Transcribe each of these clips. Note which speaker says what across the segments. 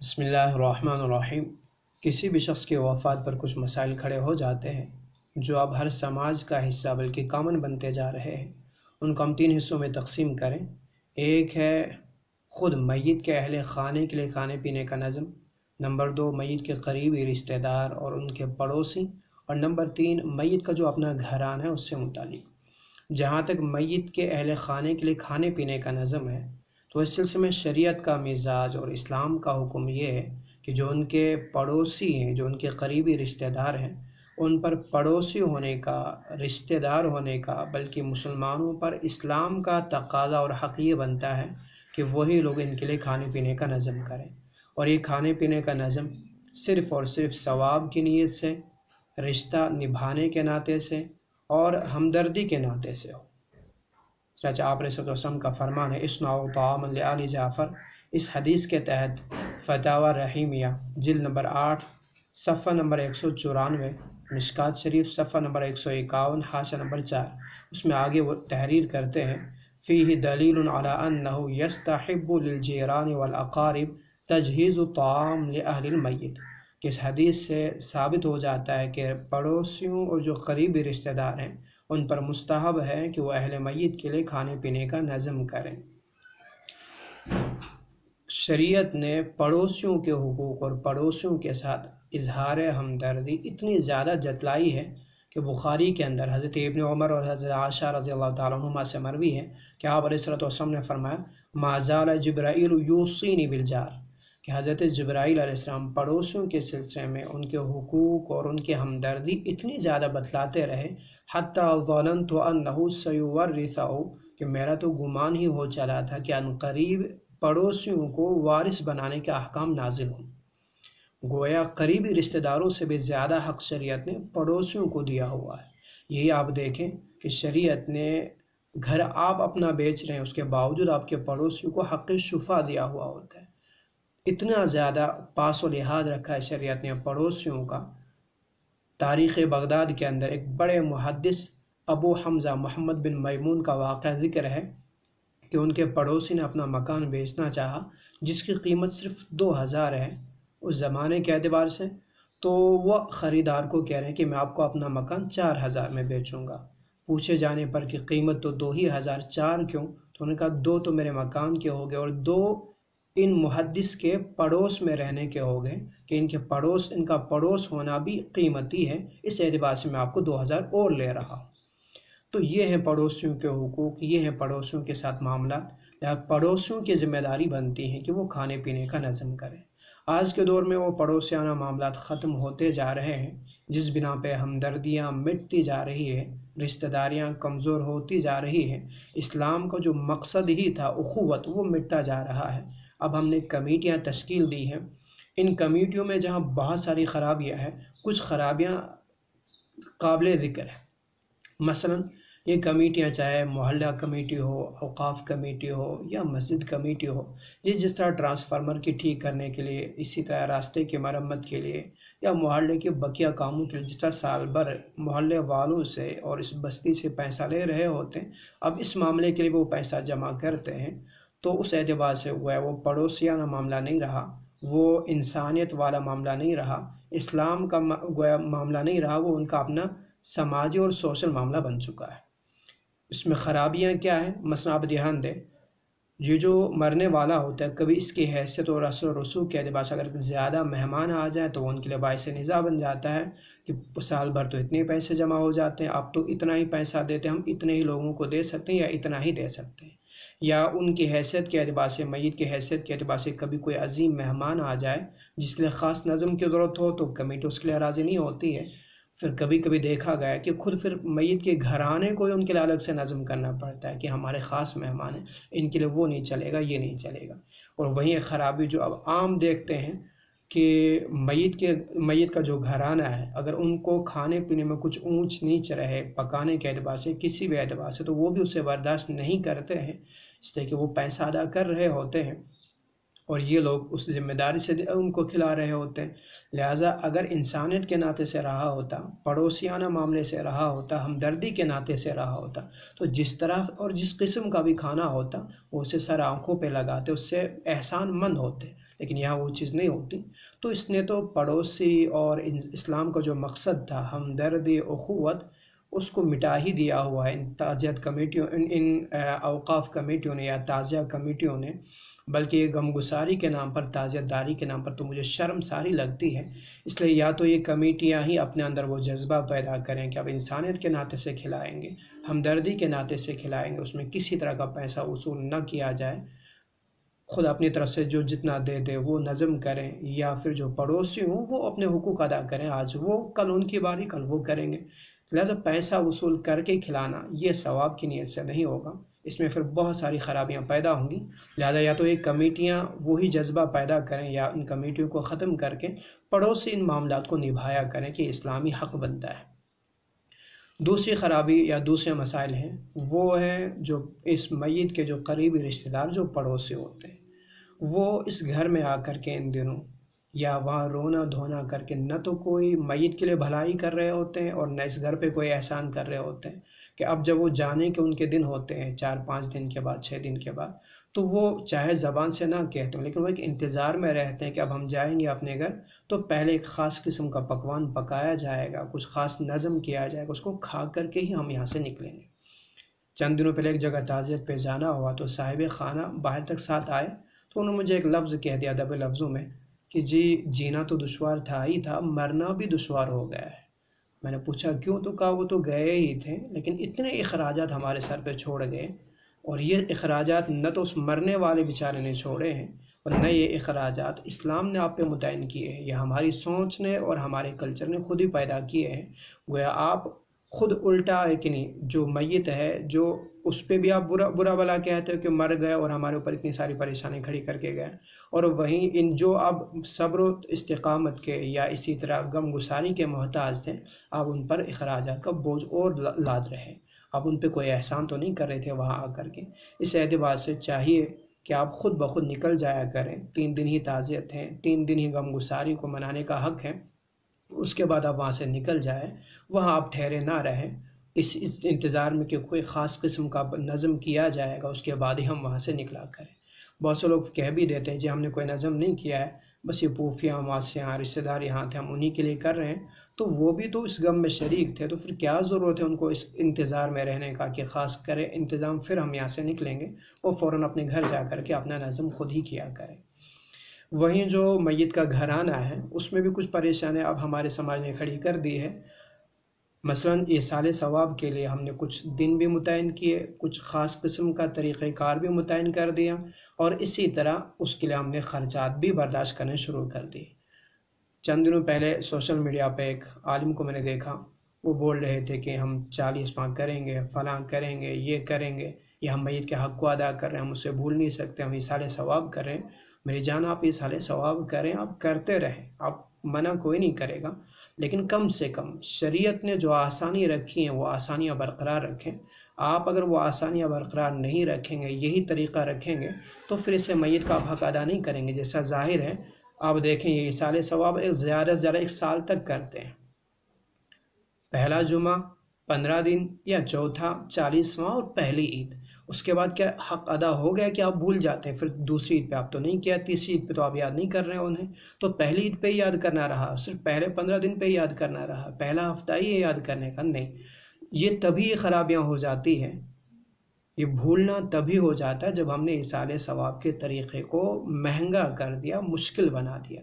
Speaker 1: بسم اللہ الرحمن الرحیم۔ کسی بھی شخص کی وفات پر کچھ مسائل کھڑے ہو جاتے ہیں جو اب ہر سماج کا حصہ بلکہ کامن بنتے جا رہے ہیں۔ ان کو ہم 3 حصوں میں تقسیم کریں۔ ایک ہے خود میت کے اہل خانے کے لیے کھانے پینے کا نظم، نمبر 2 میت کے قریبی رشتہ دار اور ان کے پڑوسی، اور نمبر 3 میت کا جو اپنا گھرانہ ہے اس سے متعلق۔ جہاں تک میت کے اہل خانے کے لیے کھانے پینے کا نظم ہے تو اس سلسلے میں شریعت کا مزاج اور اسلام کا حکم یہ ہے کہ جو ان کے پڑوسی ہیں، جو ان کے قریبی رشتہ دار ہیں، ان پر پڑوسی ہونے کا، رشتہ دار ہونے کا، بلکہ مسلمانوں پر اسلام کا تقاضا اور حق یہ بنتا ہے کہ وہی لوگ ان کے لیے کھانے پینے کا نظم کریں۔ اور یہ کھانے پینے کا نظم صرف اور صرف ثواب کی نیت سے، رشتہ نبھانے کے ناطے سے اور ہمدردی کے ناطے سے ہو۔ چنانچہ آپ علیہ السلام کا فرمان ہے اصنعوا طعاما لآل جعفر۔ اس حدیث کے تحت فتاوی رحیمیہ جلد نمبر 8 صفحہ نمبر 194، مشکات شریف صفحہ نمبر 151، حاشیہ نمبر 4، اس میں آگے وہ تحریر کرتے ہیں فیہ دلیل علی انہ یستحب للجیران والاقارب تجہیز الطعام لأہل المیت، کہ اس حدیث سے ثابت ہو جاتا ہے کہ پڑوسیوں اور جو قریبی رشتہ دار ہیں ان پر مستحب ہے کہ وہ اہل میت کے لیے کھانے پینے کا نظم کریں۔ شریعت نے پڑوسیوں کے حقوق اور پڑوسیوں کے ساتھ اظہار ہمدردی اتنی زیادہ جتلائی ہے کہ بخاری کے اندر حضرت ابن عمر اور حضرت عائشہ رضی اللہ تعالیٰ عنہما سے مروی ہے کہ آپ علیہ السلام نے فرمایا ما زال جبرائیل یوصینی بالجار، کہ حضرت جبرائیل علیہ السلام پڑوسیوں کے سلسلے میں ان کے حقوق اور ان کی ہمدردی اتنی زیادہ بتلاتے رہے حتیٰ ظننت انہ سیورثہ، کہ میرا تو گمان ہی ہو چلا تھا کہ ان قریب پڑوسیوں کو وارث بنانے کے احکام نازل ہوں۔ گویا قریبی رشتہ داروں سے بھی زیادہ حق شریعت نے پڑوسیوں کو دیا ہوا ہے۔ یہی آپ دیکھیں کہ شریعت نے گھر آپ اپنا بیچ رہے ہیں اس کے باوجود آپ کے پڑوسیوں کو حق شفا دیا ہوا ہوتا ہے۔ اتنا زیادہ پاس و لحاظ رکھا ہے شریعت نے پڑوسیوں کا۔ تاریخ بغداد کے اندر ایک بڑے محدث ابو حمزہ محمد بن میمون کا واقعہ ذکر ہے کہ ان کے پڑوسی نے اپنا مکان بیچنا چاہا جس کی قیمت صرف 2000 ہے اس زمانے کے اعتبار سے، تو وہ خریدار کو کہہ رہے ہیں کہ میں آپ کو اپنا مکان 4000 میں بیچوں گا۔ پوچھے جانے پر کہ قیمت تو 2000، 4 کیوں؟ تو انہوں نے کہا 2 تو میرے مکان کے ہو گئے اور 2 ان محدث کے پڑوس میں رہنے کے ہو گئے، کہ ان کا پڑوس ہونا بھی قیمتی ہے، اس اعتبار سے میں آپ کو 2000 اور لے رہا ہوں۔ تو یہ ہیں پڑوسیوں کے حقوق، یہ ہیں پڑوسیوں کے ساتھ معاملات۔ پڑوسیوں کی ذمہ داری بنتی ہے کہ وہ کھانے پینے کا نظم کریں۔ آج کے دور میں وہ پڑوسیانہ معاملات ختم ہوتے جا رہے ہیں جس بنا پہ ہمدردیاں مٹتی جا رہی ہے، رشتہ داریاں کمزور ہوتی جا رہی ہیں، اسلام کا جو مقصد ہی تھا اخوت وہ مٹتا جا رہا ہے۔ اب ہم نے کمیٹیاں تشکیل دی ہیں، ان کمیٹیوں میں جہاں بہت ساری خرابیاں ہیں، کچھ خرابیاں قابل ذکر ہیں۔ مثلا یہ کمیٹیاں چاہے محلہ کمیٹی ہو، اوقاف کمیٹی ہو یا مسجد کمیٹی ہو، یہ جس طرح ٹرانسفارمر کی ٹھیک کرنے کے لیے، اسی طرح راستے کی مرمت کے لیے یا محلے کے بقیہ کاموں کے لیے جس طرح سال بھر محلے والوں سے اور اس بستی سے پیسہ لے رہے ہوتے ہیں، اب اس معاملے کے لیے وہ پیسہ جمع کرتے ہیں، تو اس اعتبار سے وہ پڑوسیانہ معاملہ نہیں رہا، وہ انسانیت والا معاملہ نہیں رہا، اسلام کا معاملہ نہیں رہا، وہ ان کا اپنا سماجی اور سوشل معاملہ بن چکا ہے۔ اس میں خرابیاں کیا ہیں؟ مثلا آپ دھیان دیں، یہ جو مرنے والا ہوتا ہے کبھی اس کی حیثیت اور اثر و رسوخ کے اعتبار سے اگر زیادہ مہمان آ جائیں تو وہ ان کے لیے باعث نزاع بن جاتا ہے کہ سال بھر تو اتنے پیسے جمع ہو جاتے ہیں، اب تو اتنا ہی پیسہ دیتے ہیں، ہم اتنے ہی لوگوں کو دے سکتے ہیں یا اتنا ہی دے سکتے ہیں۔ یا ان کی حیثیت کے اعتبار سے، میت کی حیثیت کے اعتبار سے کبھی کوئی عظیم مہمان آ جائے جس کے لیے خاص نظم کی ضرورت ہو تو کمیٹی اس کے لیے راضی نہیں ہوتی ہے۔ پھر کبھی کبھی دیکھا گیا کہ خود پھر میت کے گھرانے کو ان کے لیے الگ سے نظم کرنا پڑتا ہے کہ ہمارے خاص مہمان ہیں، ان کے لیے وہ نہیں چلے گا، یہ نہیں چلے گا۔ اور وہیں ایک خرابی جو اب عام دیکھتے ہیں کہ میت کا جو گھرانہ ہے اگر ان کو کھانے پینے میں کچھ اونچ نیچ رہے پکانے کے اعتبار سے، کسی بھی اعتبار سے، تو وہ بھی اسے برداشت نہیں کرتے ہیں، اس لیے کہ وہ پیسہ ادا کر رہے ہوتے ہیں اور یہ لوگ اس ذمہ داری سے ان کو کھلا رہے ہوتے ہیں۔ لہٰذا اگر انسانیت کے ناطے سے رہا ہوتا، پڑوسیانہ معاملے سے رہا ہوتا، ہمدردی کے ناطے سے رہا ہوتا، تو جس طرح اور جس قسم کا بھی کھانا ہوتا وہ اسے سر آنکھوں پہ لگاتے، اس سے احسان مند ہوتے۔ لیکن یہاں وہ چیز نہیں ہوتی۔ تو اس نے تو پڑوسی اور اسلام کا جو مقصد تھا ہمدردی اخوت، اس کو مٹا ہی دیا ہوا ہے ان تعزیت کمیٹیوں، ان اوقاف کمیٹیوں نے یا تعزیہ کمیٹیوں نے۔ بلکہ غمگساری کے نام پر، تعزیت داری کے نام پر تو مجھے شرم ساری لگتی ہے۔ اس لیے یا تو یہ کمیٹیاں ہی اپنے اندر وہ جذبہ پیدا کریں کہ اب انسانیت کے ناطے سے کھلائیں گے، ہمدردی کے ناطے سے کھلائیں گے، اس میں کسی طرح کا پیسہ وصول نہ کیا جائے، خود اپنی طرف سے جو جتنا دے دے وہ نظم کریں، یا پھر جو پڑوسی ہوں وہ اپنے حقوق ادا کریں، آج وہ کل ان کی باری، کل وہ کریں گے۔ لہذا پیسہ وصول کر کے کھلانا یہ ثواب کی نیت سے نہیں ہوگا، اس میں پھر بہت ساری خرابیاں پیدا ہوں گی۔ لہذا یا تو یہ کمیٹیاں وہی جذبہ پیدا کریں یا ان کمیٹیوں کو ختم کر کے پڑوسی ان معاملات کو نبھایا کریں کہ اسلامی حق بنتا ہے۔ دوسری خرابی یا دوسرے مسائل ہیں وہ ہیں جو اس میت کے جو قریبی رشتہ دار جو پڑوسی ہوتے ہیں، وہ اس گھر میں آ کر کے ان دنوں یا وہاں رونا دھونا کر کے نہ تو کوئی میت کے لیے بھلائی کر رہے ہوتے ہیں اور نہ اس گھر پہ کوئی احسان کر رہے ہوتے ہیں، کہ اب جب وہ جانے کے ان کے دن ہوتے ہیں 4-5 دن کے بعد، 6 دن کے بعد، تو وہ چاہے زبان سے نہ کہتے ہیں لیکن وہ ایک انتظار میں رہتے ہیں کہ اب ہم جائیں گے اپنے گھر تو پہلے ایک خاص قسم کا پکوان پکایا جائے گا، کچھ خاص نظم کیا جائے گا، اس کو کھا کر کے ہی ہم یہاں سے نکلیں گے۔ چند دنوں پہلے ایک جگہ تعزیت پہ جانا ہوا تو صاحب خانہ باہر تک ساتھ آئے تو انہوں نے مجھے ایک لفظ کہہ دیا ادب لفظوں میں کہ جی جینا تو دشوار تھا ہی تھا، مرنا بھی دشوار ہو گیا ہے۔ میں نے پوچھا کیوں؟ تو کہا وہ تو گئے ہی تھے لیکن اتنے اخراجات ہمارے سر پہ چھوڑ گئے، اور یہ اخراجات نہ تو اس مرنے والے بیچارے نے چھوڑے ہیں اور نہ یہ اخراجات اسلام نے آپ پہ متعین کیے ہیں، یہ ہماری سوچ نے اور ہمارے کلچر نے خود ہی پیدا کیے ہیں۔ گویا آپ خود الٹا ہے کہ نہیں، جو میت ہے جو اس پہ بھی آپ برا بلا کہتے ہو کہ مر گئے اور ہمارے اوپر اتنی ساری پریشانی کھڑی کر کے گئے، اور وہیں ان جو اب صبر و استقامت کے یا اسی طرح غم گساری کے محتاج تھے، آپ ان پر اخراجات کا بوجھ اور لاد رہے، آپ ان پہ کوئی احسان تو نہیں کر رہے تھے وہاں آ کر کے۔ اس اعتبار سے چاہیے کہ آپ خود بخود نکل جایا کریں، 3 دن ہی تعزیت ہیں، 3 دن ہی غم گساری کو منانے کا حق ہے، اس کے بعد آپ وہاں سے نکل جائیں، وہاں آپ ٹھہرے نہ رہیں اس انتظار میں کہ کوئی خاص قسم کا نظم کیا جائے گا، اس کے بعد ہی ہم وہاں سے نکلا کریں۔ بہت سے لوگ کہہ بھی دیتے ہیں جی ہم نے کوئی نظم نہیں کیا ہے، بس یہ پوفیاں ماسیاں رشتہ دار یہاں تھے ہم انہی کے لیے کر رہے ہیں، تو وہ بھی تو اس غم میں شریک تھے، تو پھر کیا ضرورت ہے ان کو اس انتظار میں رہنے کا کہ خاص کرے انتظام پھر ہم یہاں سے نکلیں گے، وہ فوراً اپنے گھر جا کر کے اپنا نظم خود ہی کیا کریں۔ وہیں جو میت کا گھرانہ ہے اس میں بھی کچھ پریشانیاں اب ہمارے سماج نے کھڑی کر دی ہے۔ مثلاً ایصال ثواب کے لیے ہم نے کچھ دن بھی متعین کیے، کچھ خاص قسم کا طریقہ کار بھی متعین کر دیا، اور اسی طرح اس کے لیے ہم نے خرچات بھی برداشت کرنے شروع کر دیے۔ چند دنوں پہلے سوشل میڈیا پہ ایک عالم کو میں نے دیکھا، وہ بول رہے تھے کہ ہم 40 فاں کریں گے، فلاں کریں گے، یہ کریں گے، یہ ہم میت کے حق کو ادا کر رہے ہیں، ہم اسے بھول نہیں سکتے، ہم ایصال ثواب کر رہے ہیں۔ میری جان آپ ایصال ثواب کریں، آپ کرتے رہیں، آپ منع کوئی نہیں کرے گا، لیکن کم سے کم شریعت نے جو آسانی رکھی ہیں وہ آسانیاں برقرار رکھیں۔ آپ اگر وہ آسانیاں برقرار نہیں رکھیں گے، یہی طریقہ رکھیں گے، تو پھر اسے میت کا آپ حق ادا نہیں کریں گے۔ جیسا ظاہر ہے آپ دیکھیں یہ ایصال ثواب زیادہ سے زیادہ 1 سال تک کرتے ہیں، پہلا جمعہ 15 دن یا چوتھا 40واں اور پہلی عید، اس کے بعد کیا حق ادا ہو گیا کہ آپ بھول جاتے ہیں؟ پھر دوسری عید پہ آپ تو نہیں کیا، تیسری عید پہ تو آپ یاد نہیں کر رہے ہیں انہیں، تو پہلی عید پہ یاد کرنا رہا، صرف پہلے 15 دن پہ یاد کرنا رہا، پہلا ہفتہ ہی ہے یاد کرنے کا نہیں۔ یہ تبھی خرابیاں ہو جاتی ہیں، یہ بھولنا تبھی ہو جاتا ہے جب ہم نے ایصال ثواب کے طریقے کو مہنگا کر دیا، مشکل بنا دیا۔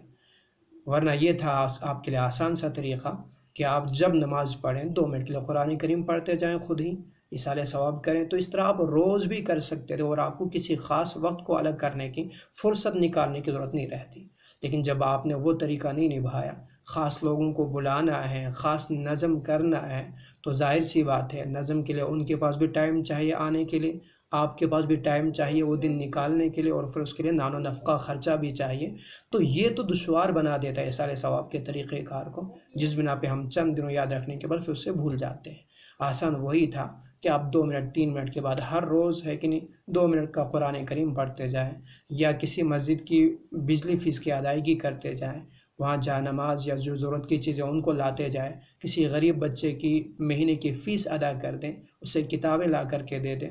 Speaker 1: ورنہ یہ تھا آپ کے لیے آسان سا طریقہ کہ آپ جب نماز پڑھیں 2 منٹ کے لیے قرآن کریم پڑھتے جائیں، خود ہی ایصال ثواب کریں، تو اس طرح آپ روز بھی کر سکتے تھے اور آپ کو کسی خاص وقت کو الگ کرنے کی فرصت نکالنے کی ضرورت نہیں رہتی۔ لیکن جب آپ نے وہ طریقہ نہیں نبھایا، خاص لوگوں کو بلانا ہے، خاص نظم کرنا ہے، تو ظاہر سی بات ہے نظم کے لیے ان کے پاس بھی ٹائم چاہیے آنے کے لیے، آپ کے پاس بھی ٹائم چاہیے وہ دن نکالنے کے لیے، اور پھر اس کے لیے نان و نفقہ خرچہ بھی چاہیے، تو یہ تو دشوار بنا دیتا ہے ایصال ثواب کے طریقہ کار کو، جس بنا پہ ہم چند دنوں یاد رکھنے کے بعد پھر اس سے بھول جاتے ہیں۔ آسان وہی تھا کہ آپ 2 منٹ 3 منٹ کے بعد ہر روز ہے کہ نہیں 2 منٹ کا قرآن کریم پڑھتے جائیں، یا کسی مسجد کی بجلی فیس کی ادائیگی کرتے جائیں، وہاں جا نماز یا جو ضرورت کی چیزیں ان کو لاتے جائیں، کسی غریب بچے کی مہینے کی فیس ادا کر دیں، اسے کتابیں لا کر کے دے دیں،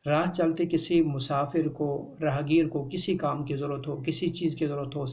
Speaker 1: راہ چلتے کسی مسافر کو، راہگیر کو کسی کام کی ضرورت ہو، کسی چیز کی ضرورت ہو،